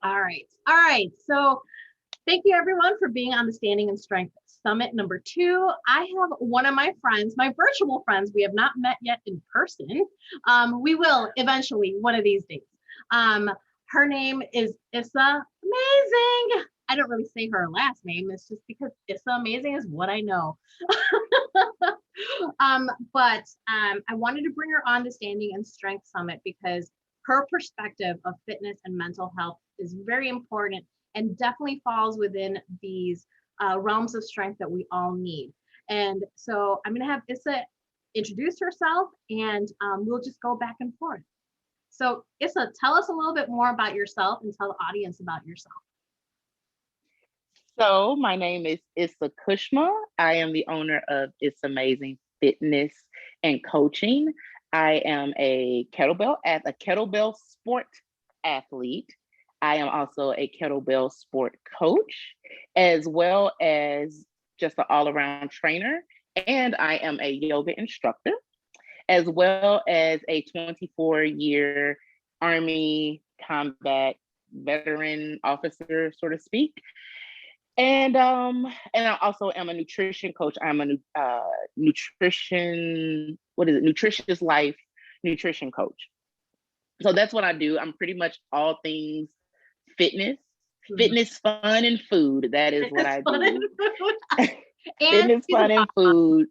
All right. All right. So thank you everyone for being on the Standing in Strength Summit number 2. I have one of my friends, my virtual friends. We have not met yet in person. We will eventually one of these days. Her name is Isah Amazing. I don't really say her last name. It's just because Isah Amazing is what I know. But I wanted to bring her on the Standing in Strength Summit because her perspective of fitness and mental health is very important and definitely falls within these realms of strength that we all need. And so I'm going to have Isah introduce herself, and we'll just go back and forth. So Isah, tell us a little bit more about yourself and tell the audience about yourself. So my name is Isah Kushma. I am the owner of It's Amazing Fitness and Coaching. I am a kettlebell sport athlete. I am also a kettlebell sport coach, as well as just an all-around trainer. And I am a yoga instructor, as well as a 24-year Army combat veteran officer, so to speak. And I also am a nutrition coach. I'm a nutritious life nutrition coach. So that's what I do. I'm pretty much all things fitness, fun, and food. That is what I do. Fitness, fun, and food.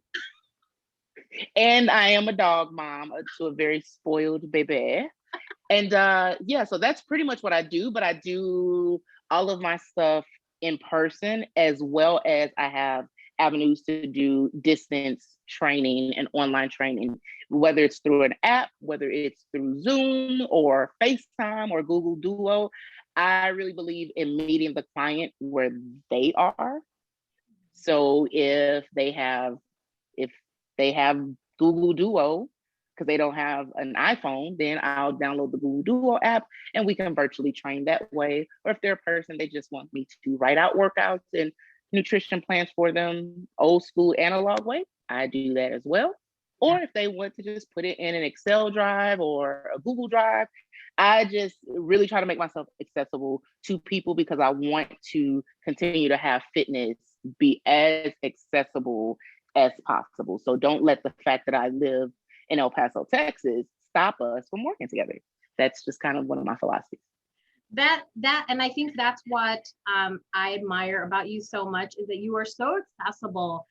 And I am a dog mom to a very spoiled baby. And so that's pretty much what I do. But I do all of my stuff in person, as well as I have avenues to do distance training and online training, whether it's through an app, whether it's through Zoom or FaceTime or Google Duo. I really believe in meeting the client where they are. So if they have Google Duo, because they don't have an iPhone, then I'll download the Google Duo app and we can virtually train that way. Or if they're a person, they just want me to write out workouts and nutrition plans for them, old school analog way, I do that as well. Or if they want to just put it in an Excel drive or a Google Drive, I just really try to make myself accessible to people because I want to continue to have fitness be as accessible as possible. So don't let the fact that I live in El Paso, Texas, stop us from working together. That's just kind of one of my philosophies. And I think that's what I admire about you so much is that you are so accessible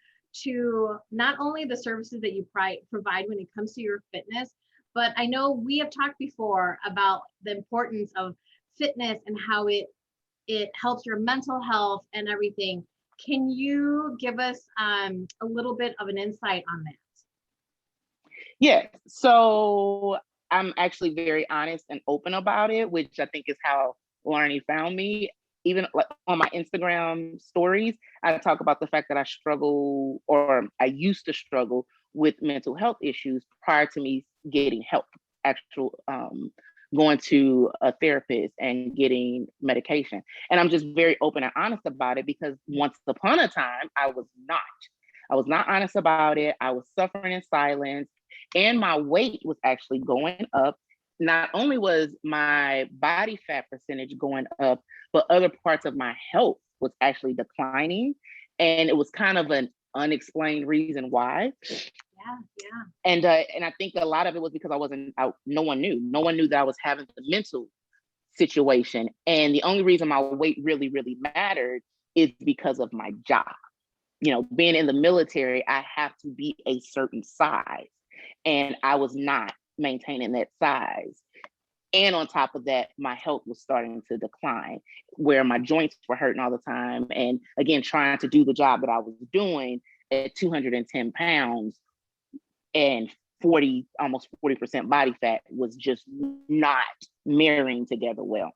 to not only the services that you provide when it comes to your fitness, but I know we have talked before about the importance of fitness and how it helps your mental health and everything. Can you give us a little bit of an insight on that? Yes. So I'm actually very honest and open about it, which I think is how Larnie found me. Even like on my Instagram stories, I talk about the fact that I struggle, or I used to struggle with mental health issues prior to me getting help, going to a therapist and getting medication. And I'm just very open and honest about it because once upon a time, I was not honest about it. I was suffering in silence and my weight was actually going up. Not only was my body fat percentage going up, but other parts of my health was actually declining. And it was kind of an unexplained reason why. Yeah. And I think a lot of it was because I wasn't out. No one knew that I was having the mental situation. And the only reason my weight really, really mattered is because of my job. You know, being in the military, I have to be a certain size. And I was not maintaining that size. And on top of that, my health was starting to decline, where my joints were hurting all the time. And again, trying to do the job that I was doing at 210 pounds and almost 40% body fat was just not marrying together well.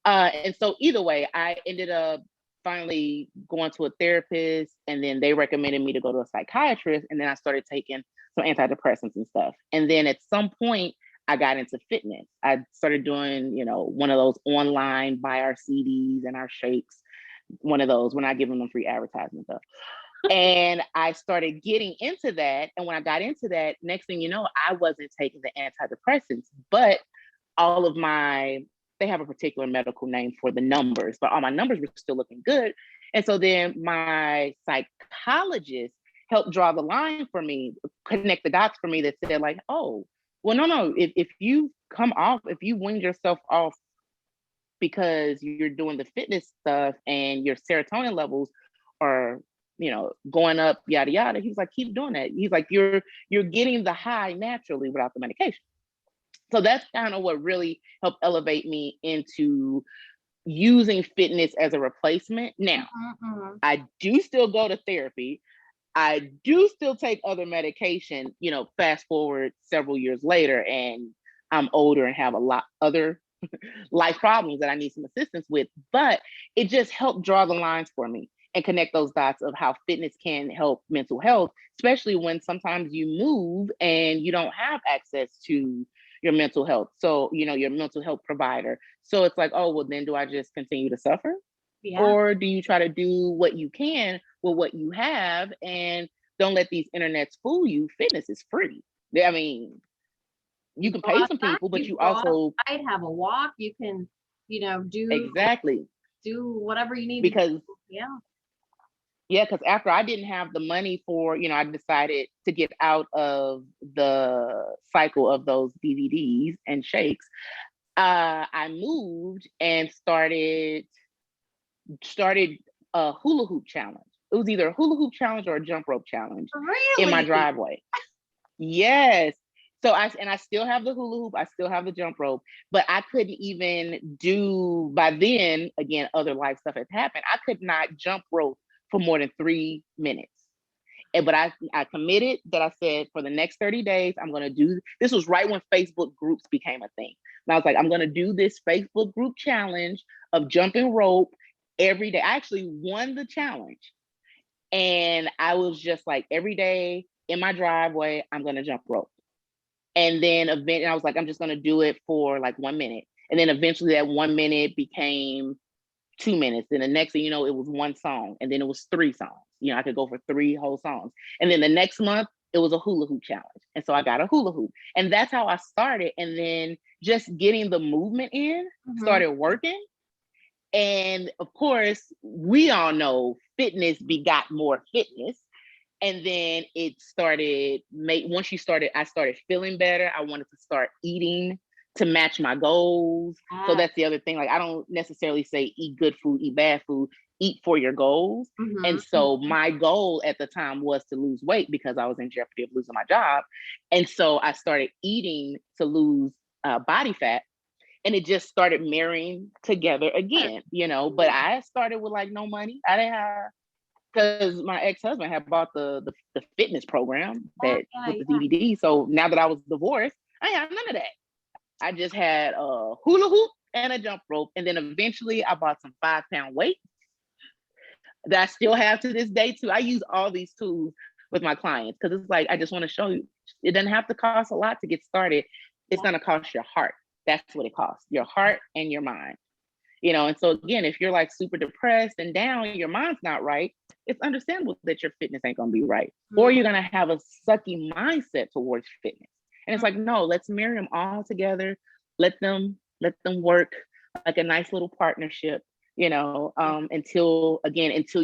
And so either way, I ended up finally going to a therapist, and then they recommended me to go to a psychiatrist. And then I started taking some antidepressants and stuff. And then at some point, I got into fitness. I started doing, one of those online buy our CDs and our shakes, one of those. We're not giving them free advertisement though. And I started getting into that. And when I got into that, next thing you know, I wasn't taking the antidepressants, but all of my, they have a particular medical name for the numbers, but all my numbers were still looking good. And so then my psychologist helped draw the line for me, connect the dots for me that said like, oh, well, no, if you come off, if you wean yourself off because you're doing the fitness stuff and your serotonin levels are, going up, yada, yada. He was like, keep doing that. He's like, you're getting the high naturally without the medication. So that's kind of what really helped elevate me into using fitness as a replacement. Now, I do still go to therapy. I do still take other medication, fast forward several years later, and I'm older and have a lot other life problems that I need some assistance with, but it just helped draw the lines for me and connect those dots of how fitness can help mental health, especially when sometimes you move and you don't have access to your mental health. So, your mental health provider. So it's like, oh, well, then do I just continue to suffer? Yeah. Or do you try to do what you can with what you have and don't let these internets fool you? Fitness is free. I mean, you can pay some people, but you also have a walk. You can, do exactly do whatever you need because to do. Yeah, because after I didn't have the money for, I decided to get out of the cycle of those DVDs and shakes. I moved and started a hula hoop challenge. It was either a hula hoop challenge or a jump rope challenge in my driveway. Yes. So I still have the hula hoop, I still have the jump rope, but I couldn't even do, by then, again, other life stuff had happened. I could not jump rope for more than 3 minutes. But I committed that I said for the next 30 days, I'm going to do, this was right when Facebook groups became a thing. And I was like, I'm going to do this Facebook group challenge of jumping rope every day. I actually won the challenge. And I was just like, every day in my driveway, I'm going to jump rope. And then eventually I was like, I'm just going to do it for like 1 minute. And then eventually that 1 minute became 2 minutes. Then the next thing you know, it was one song. And then it was 3 songs. I could go for 3 whole songs. And then the next month, it was a hula hoop challenge. And so I got a hula hoop. And that's how I started. And then just getting the movement in started working. And of course, we all know fitness begot more fitness. And then it started, once I started feeling better. I wanted to start eating to match my goals. So that's the other thing. Like, I don't necessarily say eat good food, eat bad food, eat for your goals. And so my goal at the time was to lose weight because I was in jeopardy of losing my job. And so I started eating to lose body fat. And it just started marrying together again, but I started with like no money. I didn't have, because my ex-husband had bought the fitness program with the DVD. So now that I was divorced, I had none of that. I just had a hula hoop and a jump rope. And then eventually I bought some 5-pound weights that I still have to this day too. I use all these tools with my clients because it's like, I just want to show you, it doesn't have to cost a lot to get started. It's going to cost your heart. That's what it costs, your heart and your mind. And so again, if you're like super depressed and down, your mind's not right, it's understandable that your fitness ain't going to be right. Or you're going to have a sucky mindset towards fitness. And it's like, no, let's marry them all together. Let them work like a nice little partnership, until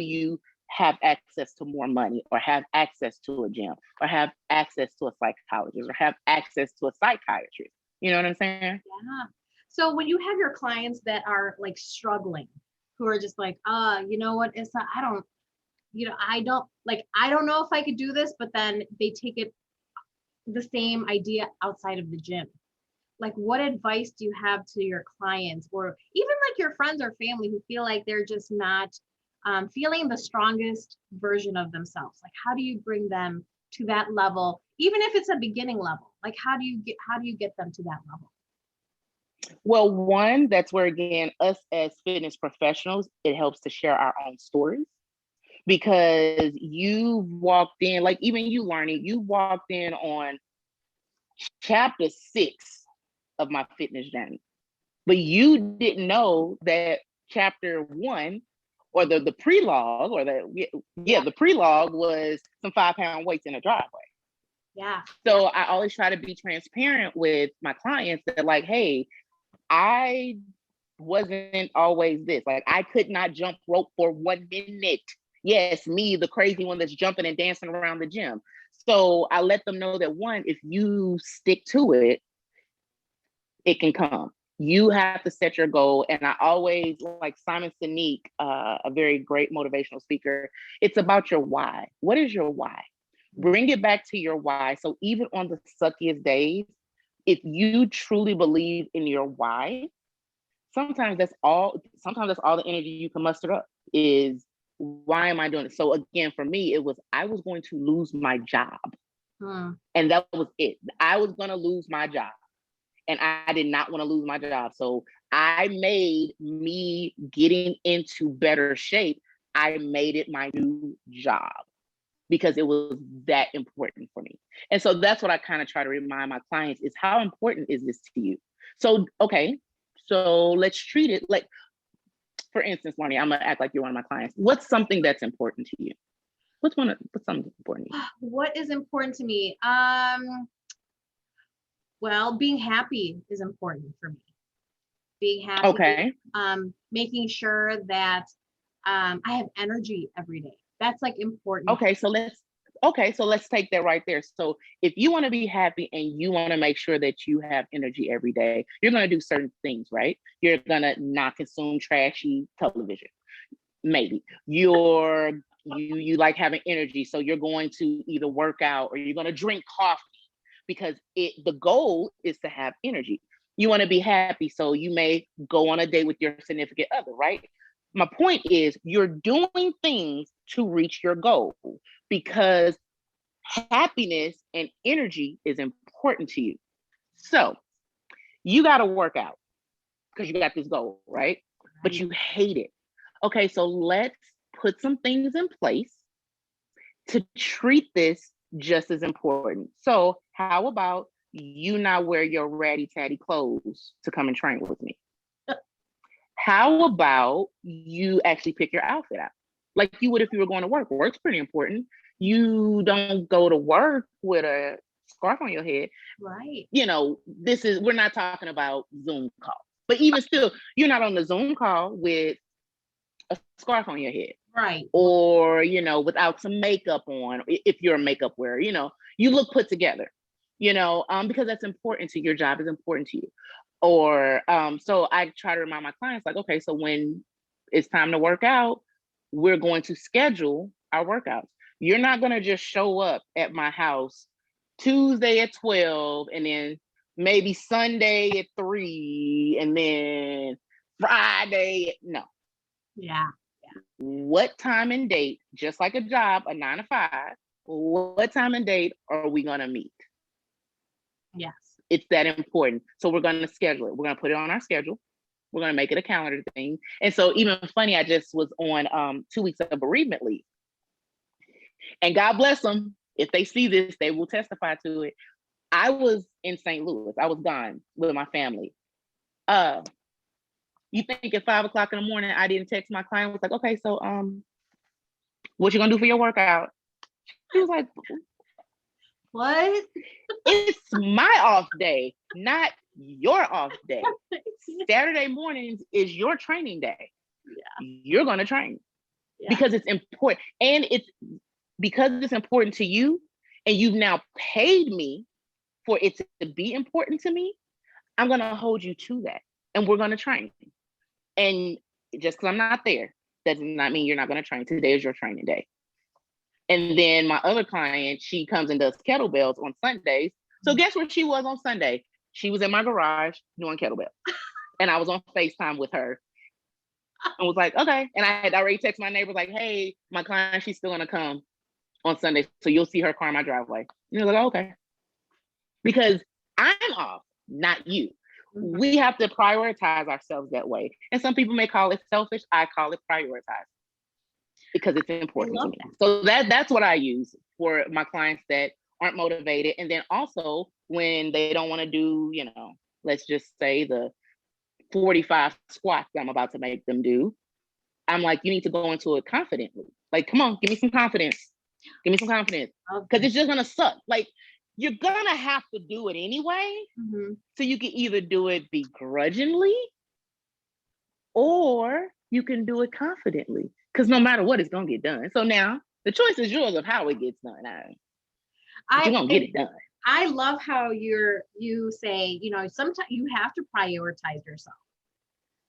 you have access to more money or have access to a gym or have access to a psychologist or have access to a psychiatrist. You know what I'm saying? Yeah. So when you have your clients that are like struggling, who are just like, you know what, Isah, I don't know if I could do this, but then they take it the same idea outside of the gym. Like, what advice do you have to your clients or even like your friends or family who feel like they're just not feeling the strongest version of themselves? Like, how do you bring them to that level, even if it's a beginning level? Like, how do you get them to that level? Well, one, that's where, again, us as fitness professionals, it helps to share our own stories, because you walked in, like even you, Larnie, you walked in on chapter 6 of my fitness journey, but you didn't know that chapter 1 or the prelogue or the prelogue was some 5-pound weights in a driveway. Yeah. So I always try to be transparent with my clients that like, hey, I wasn't always this. Like I could not jump rope for 1 minute. Yes, me, the crazy one that's jumping and dancing around the gym. So I let them know that one, if you stick to it, it can come. You have to set your goal. And I always like Simon Sinek, a very great motivational speaker. It's about your why. What is your why? Bring it back to your why. So even on the suckiest days, if you truly believe in your why, sometimes that's all the energy you can muster up is why am I doing it? So again, for me, it was I was going to lose my job. And that was it. I was going to lose my job. And I did not want to lose my job. So I made me getting into better shape. I made it my new job because it was that important for me. And so that's what I kind of try to remind my clients is how important is this to you? So, okay, so let's treat it like, for instance, Lonnie, I'm gonna act like you're one of my clients. What's something that's important to you? What's something important to you? What is important to me? Well, being happy is important for me. Being happy, Okay. Making sure that I have energy every day. That's like important. Okay, so let's take that right there. So if you want to be happy and you want to make sure that you have energy every day, you're going to do certain things, right? You're going to not consume trashy television. Maybe you like having energy, so you're going to either work out or you're going to drink coffee because the goal is to have energy. You want to be happy, so you may go on a date with your significant other, right? My point is you're doing things to reach your goal because happiness and energy is important to you. So you got to work out because you got this goal, right? But you hate it. Okay, so let's put some things in place to treat this just as important. So how about you not wear your ratty tatty clothes to come and train with me? How about you actually pick your outfit out like you would if you were going to work? Work's pretty important. You don't go to work with a scarf on your head. Right. You know, we're not talking about Zoom call, but even still, you're not on the Zoom call with a scarf on your head. Right. Or, without some makeup on, if you're a makeup wearer, you look put together, because that's important to your job is important to you. Or, so I try to remind my clients like, okay, so when it's time to work out, we're going to schedule our workouts. You're not going to just show up at my house Tuesday at 12 and then maybe Sunday at 3 and then Friday. No. Yeah. What time and date, just like a job, a 9 to 5, what time and date are we going to meet? Yes. It's that important. So we're going to schedule it. We're going to put it on our schedule. We're going to make it a calendar thing. And so even funny, I just was on 2 weeks of bereavement leave. And God bless them. If they see this, they will testify to it. I was in St. Louis. I was gone with my family. You think at 5 o'clock in the morning, I didn't text my client, was like, okay, so what you gonna do for your workout? She was like, what? It's my off day, not your off day. Saturday mornings is your training day. Yeah. You're gonna train because it's important. And it's because it's important to you and you've now paid me for it to be important to me, I'm gonna hold you to that and we're gonna train. And just because I'm not there, that does not mean you're not going to train. Today is your training day. And then my other client, she comes and does kettlebells on Sundays. So guess where she was on Sunday? She was in my garage doing kettlebells. And I was on FaceTime with her and was like, okay. And I had already texted my neighbors like, hey, my client, she's still going to come on Sunday. So you'll see her car in my driveway. And they're like, oh, okay. Because I'm off, not you. We have to prioritize ourselves that way. And some people may call it selfish. I call it prioritize because it's important to me. So that's what I use for my clients that aren't motivated. And then also when they don't want to do, let's just say the 45 squats I'm about to make them do. I'm like, you need to go into it confidently. Like, come on, give me some confidence. Give me some confidence. Because it's just going to suck. Like, you're gonna have to do it anyway. Mm-hmm. So you can either do it begrudgingly or you can do it confidently. Because no matter what, it's gonna get done. So now the choice is yours of how it gets done. But you're gonna get it done. I love how you say, you know, sometimes you have to prioritize yourself.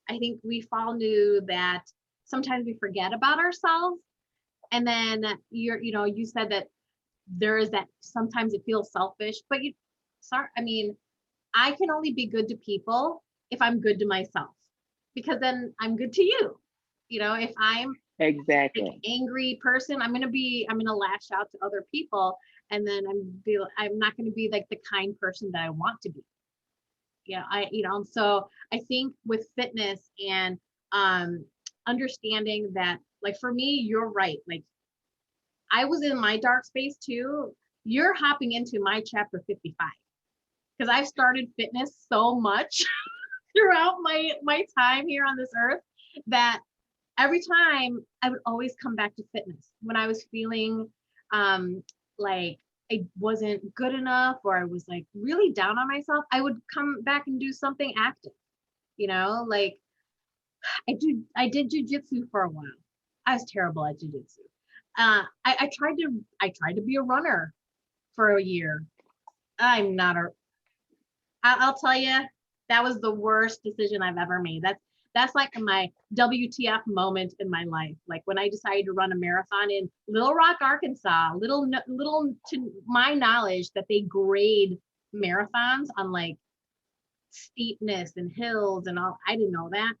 I think we fall into that sometimes we forget about ourselves. And then you said that there is that sometimes it feels selfish, but I mean, I can only be good to people if I'm good to myself, because then I'm good to you. You know, if I'm exactly like angry person, I'm gonna lash out to other people, and then I'm not gonna be like the kind person that I want to be. Yeah, so I think with fitness and understanding that, like for me, you're right. Like I was in my dark space too. You're hopping into my chapter 55 because I've started fitness so much throughout my time here on this earth that every time I would always come back to fitness when I was feeling like I wasn't good enough or I was like really down on myself. I would come back and do something active, like I did jujitsu for a while. I was terrible at jujitsu. I tried to be a runner for a year. I'm not a I'll tell you, that was the worst decision I've ever made. That's like my WTF moment in my life. Like when I decided to run a marathon in Little Rock, Arkansas. Little to my knowledge that they grade marathons on like steepness and hills and all. I didn't know that.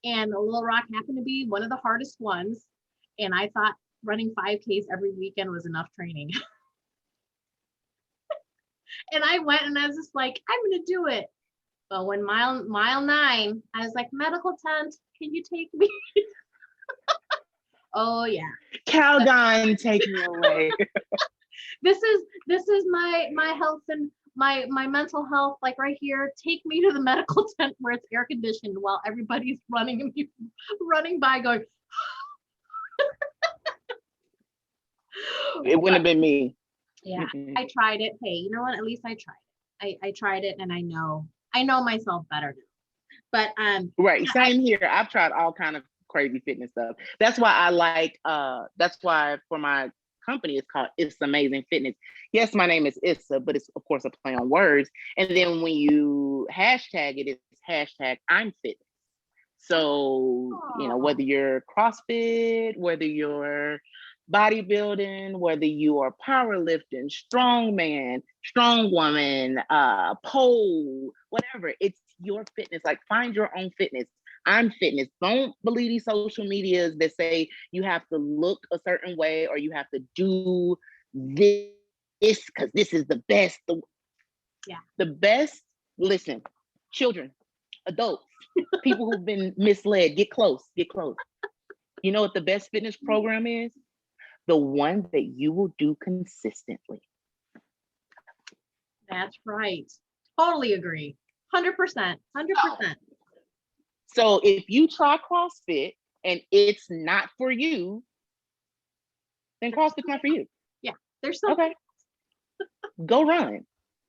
And Little Rock happened to be one of the hardest ones. And I thought running 5Ks every weekend was enough training. And I went and I was just like, I'm gonna do it. But when mile 9, I was like, medical tent, can you take me? Oh yeah. Calgon, take me away. This is my health and my mental health, like right here. Take me to the medical tent where it's air conditioned while everybody's running by going. It wouldn't have been me. Yeah, I tried it. Hey, you know what? At least I tried it. I tried it, and I know myself better now. But right, same here. I've tried all kind of crazy fitness stuff. That's why I like. That's why for my company it's called It's Amazing Fitness. Yes, my name is Isah, but it's of course a play on words. And then when you hashtag it, it's hashtag I'm Fitness. So whether you're CrossFit, whether you're bodybuilding, whether you are powerlifting, strongman, strong woman, pole, whatever, it's your fitness. Like find your own fitness. I'm fitness. Don't believe these social medias that say you have to look a certain way or you have to do this because this is the best. The best, listen, children, adults, people who've been misled, get close. You know what the best fitness program is? The one that you will do consistently. That's right. Totally agree. 100%. 100%. So if you try CrossFit and it's not for you, then CrossFit's not for you. Yeah, there's something. Okay. Go run.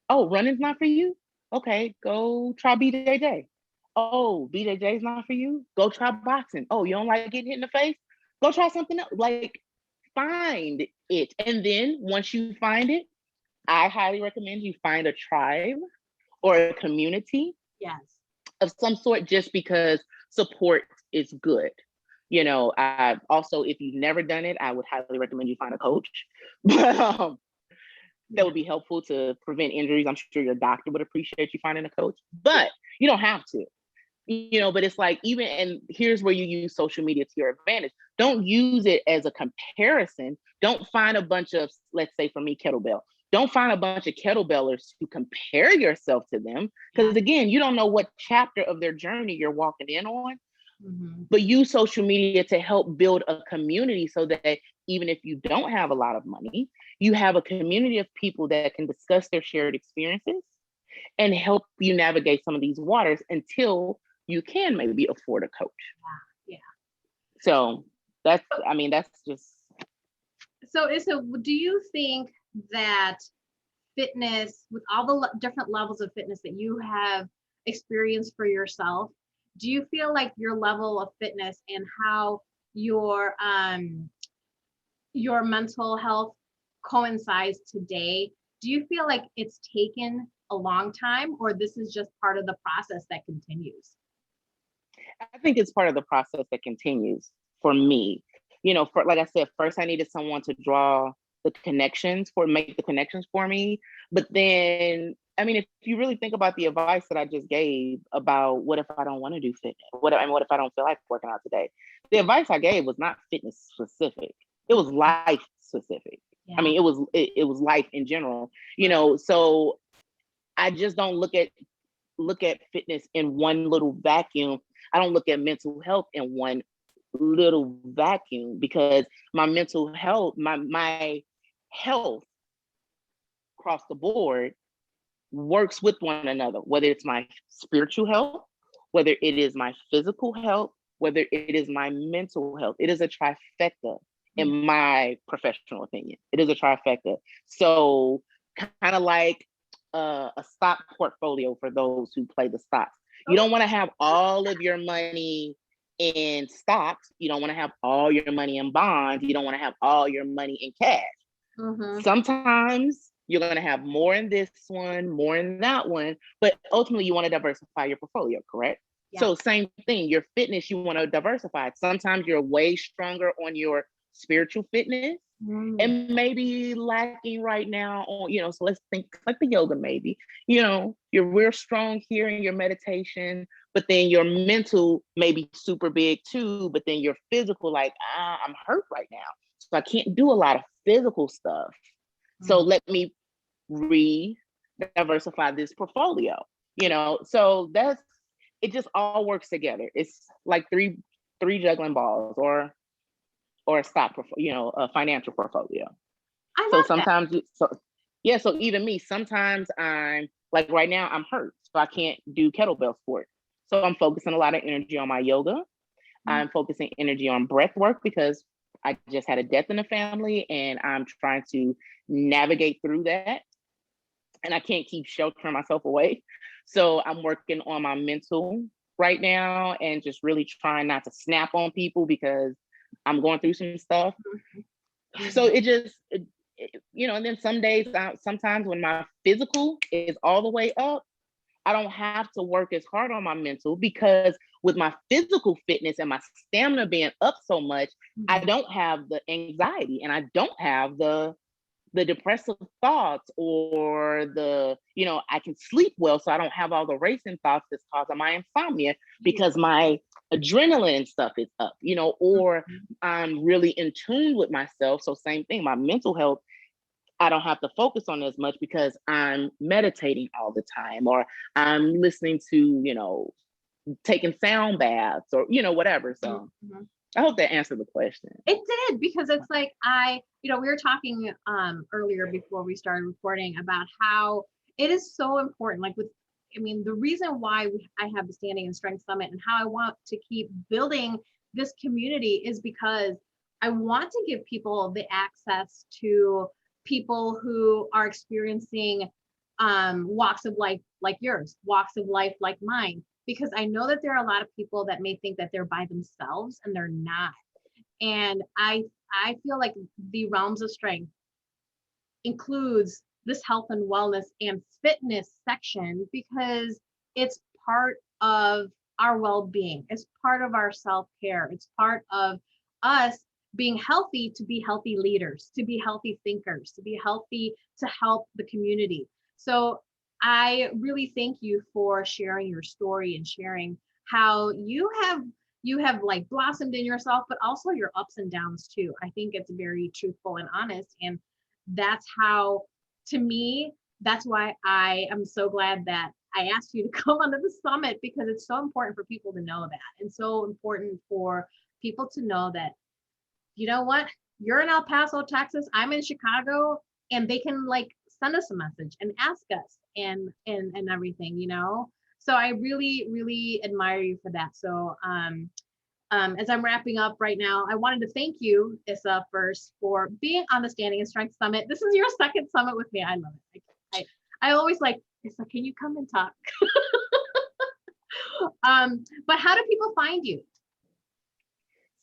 Oh, running's not for you? Okay, go try BJJ. Oh, BJJ is not for you? Go try boxing. Oh, you don't like getting hit in the face? Go try something else. Like, find it. And then once you find it, I highly recommend you find a tribe or a community of some sort, just because support is good. I also, if you've never done it, I would highly recommend you find a coach. But that would be helpful to prevent injuries. I'm sure your doctor would appreciate you finding a coach, but you don't have to. But it's like, and here's where you use social media to your advantage. Don't use it as a comparison. Don't find a bunch of, let's say for me, kettlebell. Don't find a bunch of kettlebellers to compare yourself to them. Because again, you don't know what chapter of their journey you're walking in on. Mm-hmm. But use social media to help build a community so that even if you don't have a lot of money, you have a community of people that can discuss their shared experiences and help you navigate some of these waters until you can maybe afford a coach. Yeah. So that's just. So do you think that fitness, with all the different levels of fitness that you have experienced for yourself, do you feel like your level of fitness and how your mental health coincides today, do you feel like it's taken a long time, or this is just part of the process that continues? I think it's part of the process that continues for me. For like I said, first I needed someone to make the connections for me. But then, I mean, if you really think about the advice that I just gave about what if I don't want to do fitness? What if I don't feel like working out today? The advice I gave was not fitness specific. It was life specific. Yeah. I mean, it was life in general, so I just don't look at fitness in one little vacuum. I don't look at mental health in one little vacuum, because my mental health, my health across the board works with one another, whether it's my spiritual health, whether it is my physical health, whether it is my mental health. It is a trifecta, in my professional opinion. It is a trifecta. So kind of like a stock portfolio for those who play the stocks. You don't want to have all of your money in stocks. You don't want to have all your money in bonds. You don't want to have all your money in cash. Mm-hmm. Sometimes you're going to have more in this one, more in that one, but ultimately you want to diversify your portfolio, correct? Yeah. So same thing, your fitness, you want to diversify it. Sometimes you're way stronger on your spiritual fitness, and maybe lacking right now on, so let's think like the yoga, maybe, you're real strong here in your meditation, but then your mental may be super big too, but then your physical, like, I'm hurt right now, so I can't do a lot of physical stuff. So let me diversify this portfolio, so it just all works together. It's like three juggling balls, or a a financial portfolio. I So love sometimes, so even me, sometimes I'm like, right now I'm hurt, so I can't do kettlebell sport. So I'm focusing a lot of energy on my yoga. I'm focusing energy on breath work, because I just had a death in the family and I'm trying to navigate through that. And I can't keep sheltering myself away. So I'm working on my mental right now and just really trying not to snap on people, because I'm going through some stuff. So and then some days, sometimes when my physical is all the way up, I don't have to work as hard on my mental, because with my physical fitness and my stamina being up so much, I don't have the anxiety, and I don't have the depressive thoughts, or I can sleep well, so I don't have all the racing thoughts that's causing my insomnia, because my adrenaline and stuff is up, or I'm really in tune with myself. So same thing, my mental health, I don't have to focus on as much, because I'm meditating all the time, or I'm listening to, taking sound baths, or, whatever. So I hope that answered the question. It did, because it's like we were talking earlier before we started recording about how it is so important. Like the reason why I have the Standing in Strength Summit and how I want to keep building this community is because I want to give people the access to people who are experiencing walks of life like yours, walks of life like mine, because I know that there are a lot of people that may think that they're by themselves, and they're not. And I feel like the realms of strength includes this health and wellness and fitness section, because it's part of our well-being. It's part of our self-care. It's part of us being healthy, to be healthy leaders, to be healthy thinkers, to be healthy, to help the community. So I really thank you for sharing your story and sharing how you have like blossomed in yourself, but also your ups and downs too. I think it's very truthful and honest. And that's how, to me, that's why I am so glad that I asked you to come onto the summit, because it's so important for people to know that, and so important for people to know that, you know what, you're in El Paso, Texas, I'm in Chicago, and they can like send us a message and ask us and everything, So I really, really admire you for that. So as I'm wrapping up right now, I wanted to thank you, Isah, first, for being on the Standing in Strength Summit. This is your second summit with me. I love it. I always like, Isah, can you come and talk? But how do people find you?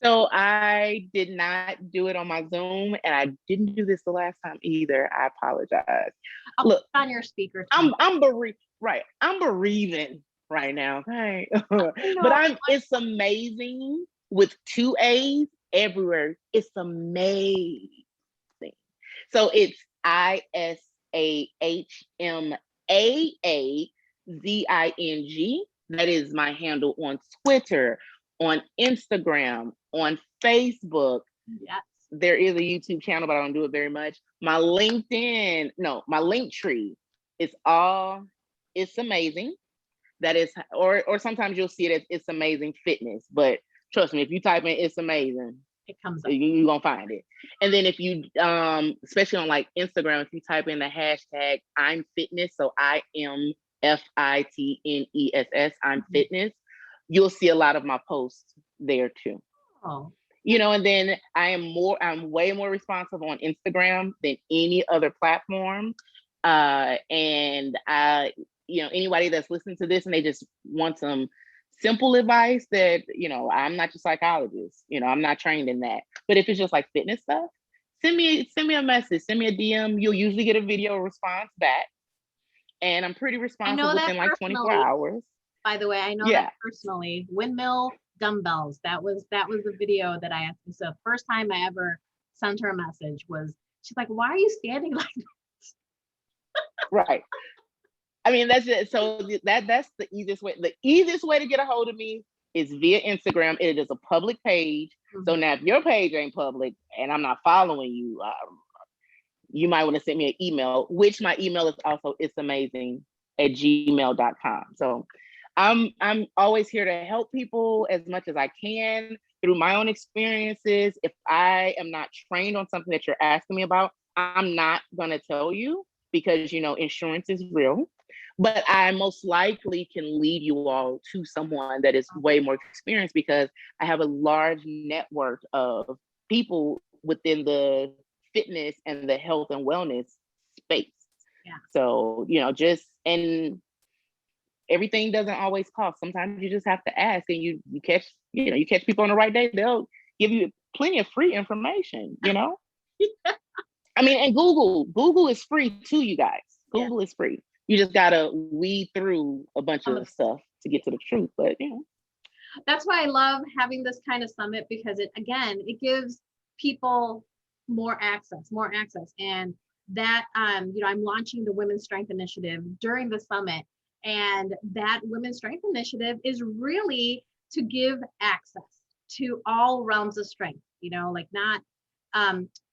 So I did not do it on my Zoom, and I didn't do this the last time either. I apologize. I'll Look, put it on your speaker. I'm bereaving right now. Okay. But it's amazing with 2 A's everywhere. It's amazing. So it's ISAHMAAZING. That is my handle on Twitter, on Instagram, on Facebook. Yes. There is a YouTube channel, but I don't do it very much. My LinkedIn, no, my link tree is all It's Amazing. That is, or sometimes you'll see it as It's Amazing Fitness. But trust me, if you type in It's Amazing, it comes up. You're gonna find it. And then if you especially on like Instagram, if you type in the hashtag I'm fitness, so IMFITNESS, I'm fitness, you'll see a lot of my posts there too. Oh. And then I'm way more responsive on Instagram than any other platform. And anybody that's listening to this and they just want some simple advice, that I'm not your psychologist, I'm not trained in that. But if it's just like fitness stuff, send me a message, send me a DM. You'll usually get a video response back, and I'm pretty responsive within like 24 hours. By the way, I know that personally. Windmill dumbbells. That was the video that I asked. So first time I ever sent her a message was, she's like, "Why are you standing like this?" Right. I mean, that's it. So that's the easiest way. The easiest way to get a hold of me is via Instagram. It is a public page. Mm-hmm. So now if your page ain't public and I'm not following you, you might want to send me an email, which my email is also itsamazing@gmail.com. So I'm always here to help people as much as I can through my own experiences. If I am not trained on something that you're asking me about, I'm not going to tell you, because insurance is real. But I most likely can lead you all to someone that is way more experienced, because I have a large network of people within the fitness and the health and wellness space. Yeah. So, and everything doesn't always cost. Sometimes you just have to ask, and you catch people on the right day. They'll give you plenty of free information, Yeah. I mean, and Google is free too, you guys. Google is free. You just gotta weed through a bunch of stuff to get to the truth. But that's why I love having this kind of summit, because it gives people more access. And that I'm launching the Women's Strength Initiative during the summit, and that Women's Strength Initiative is really to give access to all realms of strength. Like not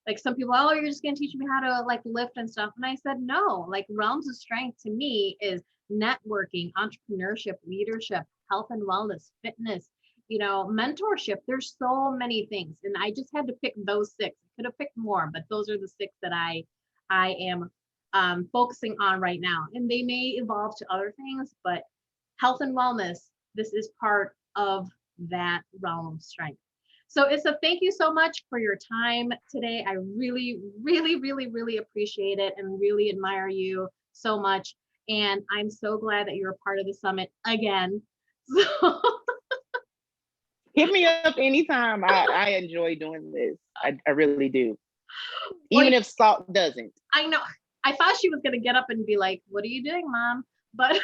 like some people, oh, you're just going to teach me how to like lift and stuff. And I said, no, like realms of strength to me is networking, entrepreneurship, leadership, health and wellness, fitness, mentorship. There's so many things. And I just had to pick those 6. I could have picked more, but those are the 6 that I am focusing on right now. And they may evolve to other things, but health and wellness, this is part of that realm of strength. So Isah, thank you so much for your time today. I really, really, really, really appreciate it and really admire you so much. And I'm so glad that you're a part of the summit again. So hit me up anytime. I enjoy doing this. I really do. Even if Salt doesn't. I know. I thought she was going to get up and be like, "What are you doing, Mom?" But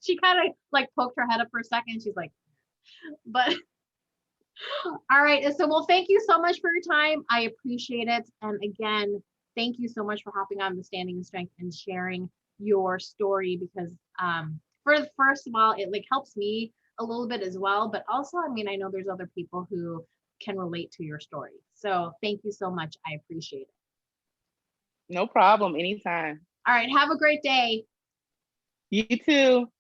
she kind of like poked her head up for a second. She's like, but all right. So, well, thank you so much for your time. I appreciate it. And again, thank you so much for hopping on the Standing in Strength and sharing your story, because first of all, it like helps me a little bit as well. But also, I mean, I know there's other people who can relate to your story. So thank you so much. I appreciate it. No problem. Anytime. All right. Have a great day. You too.